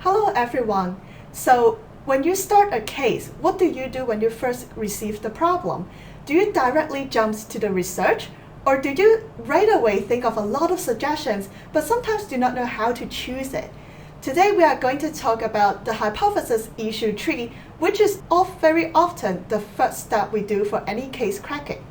Hello everyone. So when you start a case, what do you do when you first receive the problem? Do you directly jump to the research? Or do you right away think of a lot of suggestions, but sometimes do not know how to choose it? Today we are going to talk about the hypothesis issue tree, which is very often the first step we do for any case cracking.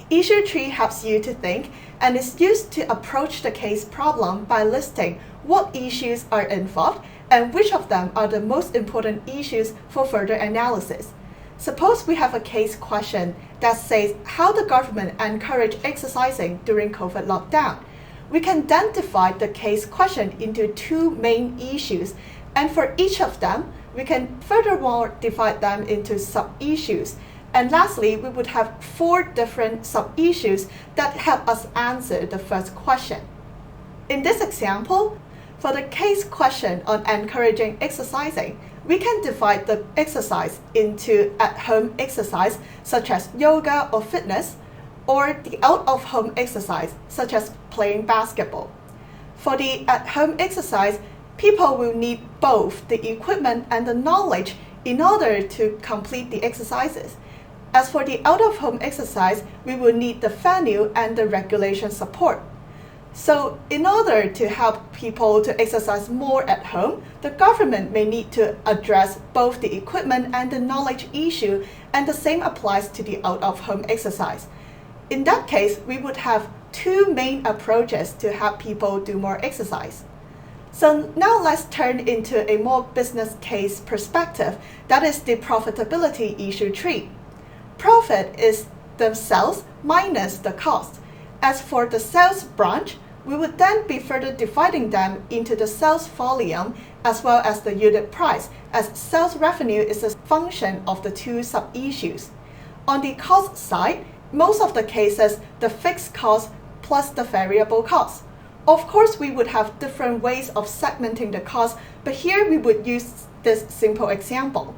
Issue tree helps you to think and is used to approach the case problem by listing what issues are involved and which of them are the most important issues for further analysis. Suppose we have a case question that says how the government encouraged exercising during COVID lockdown. We can then divide the case question into two main issues, and for each of them, we can furthermore divide them into sub-issues. And lastly, we would have 4 different sub-issues that help us answer the first question. In this example, for the case question on encouraging exercising, we can divide the exercise into at-home exercise, such as yoga or fitness, or the out-of-home exercise, such as playing basketball. For the at-home exercise, people will need both the equipment and the knowledge in order to complete the exercises. As for the out-of-home exercise, we will need the venue and the regulation support. So in order to help people to exercise more at home, the government may need to address both the equipment and the knowledge issue, and the same applies to the out-of-home exercise. In that case, we would have 2 main approaches to help people do more exercise. So now let's turn into a more business case perspective, that is the profitability issue tree. Profit is the sales minus the cost. As for the sales branch, we would then be further dividing them into the sales volume as well as the unit price, as sales revenue is a function of the 2 sub-issues. On the cost side, most of the cases, the fixed cost plus the variable cost. Of course, we would have different ways of segmenting the cost, but here we would use this simple example.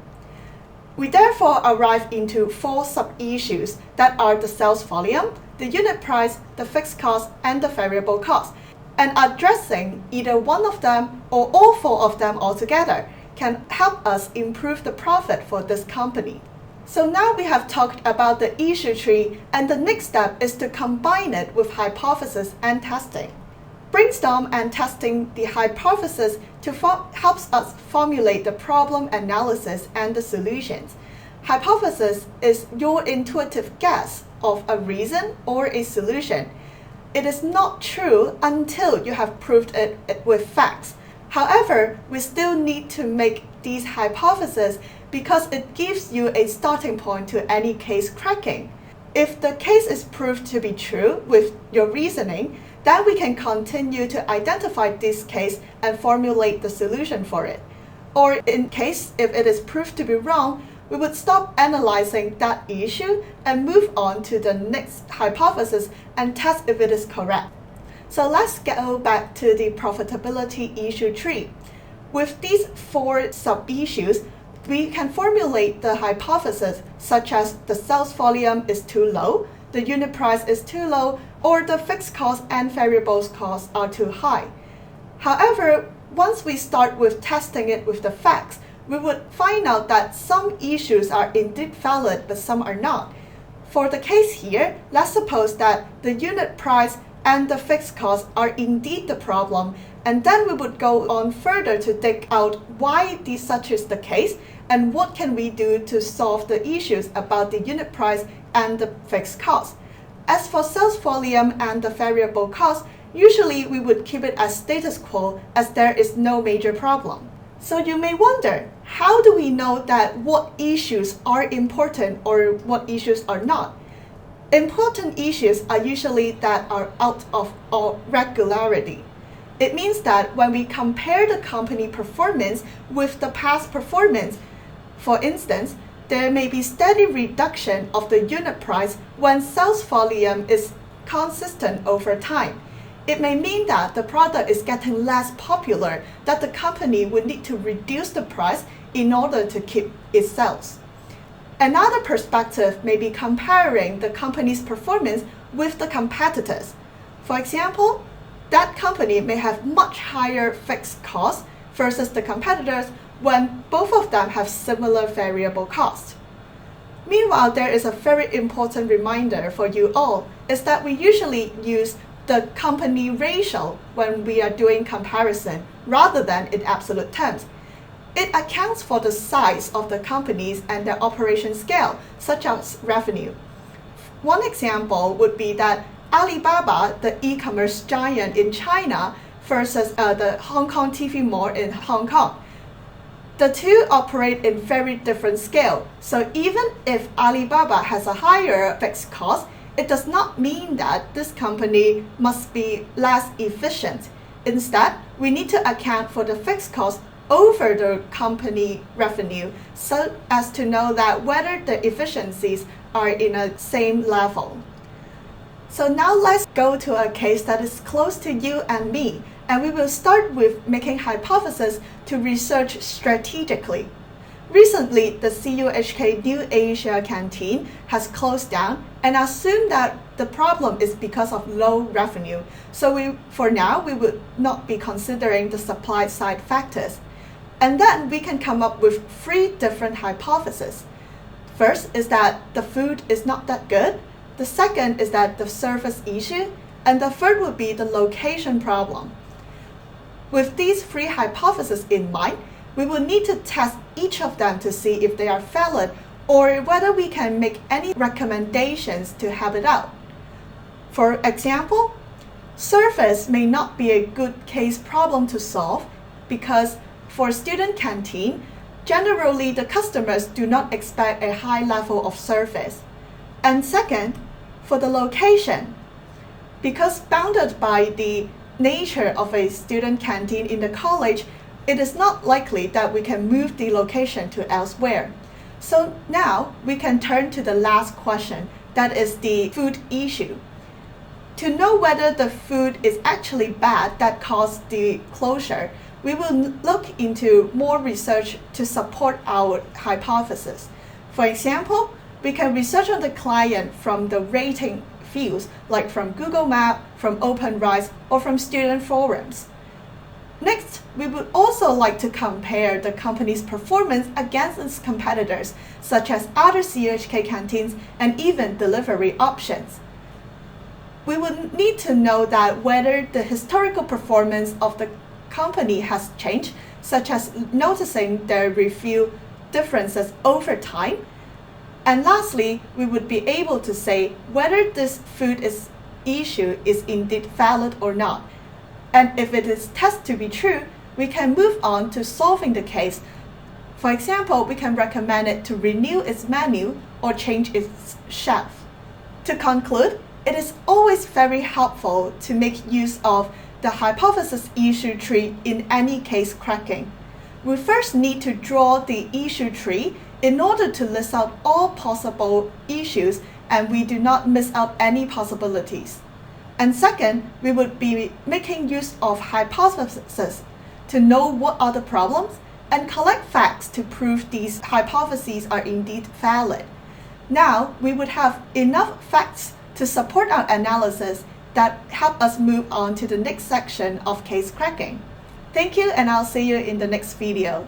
We therefore arrive into 4 sub-issues that are the sales volume, the unit price, the fixed cost, and the variable cost. And addressing either one of them or all 4 of them altogether can help us improve the profit for this company. So now we have talked about the issue tree, and the next step is to combine it with hypothesis and testing. Brainstorm and testing the hypothesis helps us formulate the problem analysis and the solutions. Hypothesis is your intuitive guess of a reason or a solution. It is not true until you have proved it with facts. However, we still need to make these hypotheses because it gives you a starting point to any case cracking. If the case is proved to be true with your reasoning, then we can continue to identify this case and formulate the solution for it. Or in case if it is proved to be wrong, we would stop analyzing that issue and move on to the next hypothesis and test if it is correct. So let's go back to the profitability issue tree. With these 4 sub-issues, we can formulate the hypothesis such as the sales volume is too low, the unit price is too low, or the fixed cost and variable costs are too high. However, once we start with testing it with the facts, we would find out that some issues are indeed valid but some are not. For the case here, let's suppose that the unit price and the fixed costs are indeed the problem, and then we would go on further to dig out why such is the case and what can we do to solve the issues about the unit price and the fixed cost. As for sales volume and the variable cost, usually we would keep it as status quo as there is no major problem. So you may wonder, how do we know that what issues are important or what issues are not? Important issues are usually that are out of our regularity. It means that when we compare the company performance with the past performance, for instance, there may be steady reduction of the unit price when sales volume is consistent over time. It may mean that the product is getting less popular, that the company would need to reduce the price in order to keep its sales. Another perspective may be comparing the company's performance with the competitors. For example, that company may have much higher fixed costs versus the competitors when both of them have similar variable cost. Meanwhile, there is a very important reminder for you all is that we usually use the company ratio when we are doing comparison rather than in absolute terms. It accounts for the size of the companies and their operation scale, such as revenue. One example would be that Alibaba, the e-commerce giant in China, versus the Hong Kong TV Mall in Hong Kong. The two operate in very different scale, so even if Alibaba has a higher fixed cost, it does not mean that this company must be less efficient. Instead, we need to account for the fixed cost over the company revenue so as to know that whether the efficiencies are in a same level. So now let's go to a case that is close to you and me, and we will start with making hypotheses to research strategically. Recently, the CUHK New Asia Canteen has closed down and assumed that the problem is because of low revenue. So for now, we would not be considering the supply side factors. And then we can come up with 3 different hypotheses. First is that the food is not that good. The second is that the service issue. And the third would be the location problem. With these 3 hypotheses in mind, we will need to test each of them to see if they are valid or whether we can make any recommendations to help it out. For example, service may not be a good case problem to solve because for student canteen, generally the customers do not expect a high level of service. And second, for the location, because bounded by the nature of a student canteen in the college, it is not likely that we can move the location to elsewhere. So now we can turn to the last question, that is the food issue. To know whether the food is actually bad that caused the closure, we will look into more research to support our hypothesis. For example, we can research on the client from the rating fields, like from Google Maps, from OpenRice, or from student forums. Next, we would also like to compare the company's performance against its competitors, such as other CUHK canteens and even delivery options. We would need to know that whether the historical performance of the company has changed, such as noticing their review differences over time. And lastly, we would be able to say whether this food issue is indeed valid or not. And if it is tested to be true, we can move on to solving the case. For example, we can recommend it to renew its menu or change its chef. To conclude, it is always very helpful to make use of the hypothesis issue tree in any case cracking. We first need to draw the issue tree in order to list out all possible issues and we do not miss out any possibilities. And second, we would be making use of hypotheses to know what are the problems and collect facts to prove these hypotheses are indeed valid. Now, we would have enough facts to support our analysis that help us move on to the next section of case cracking. Thank you, and I'll see you in the next video.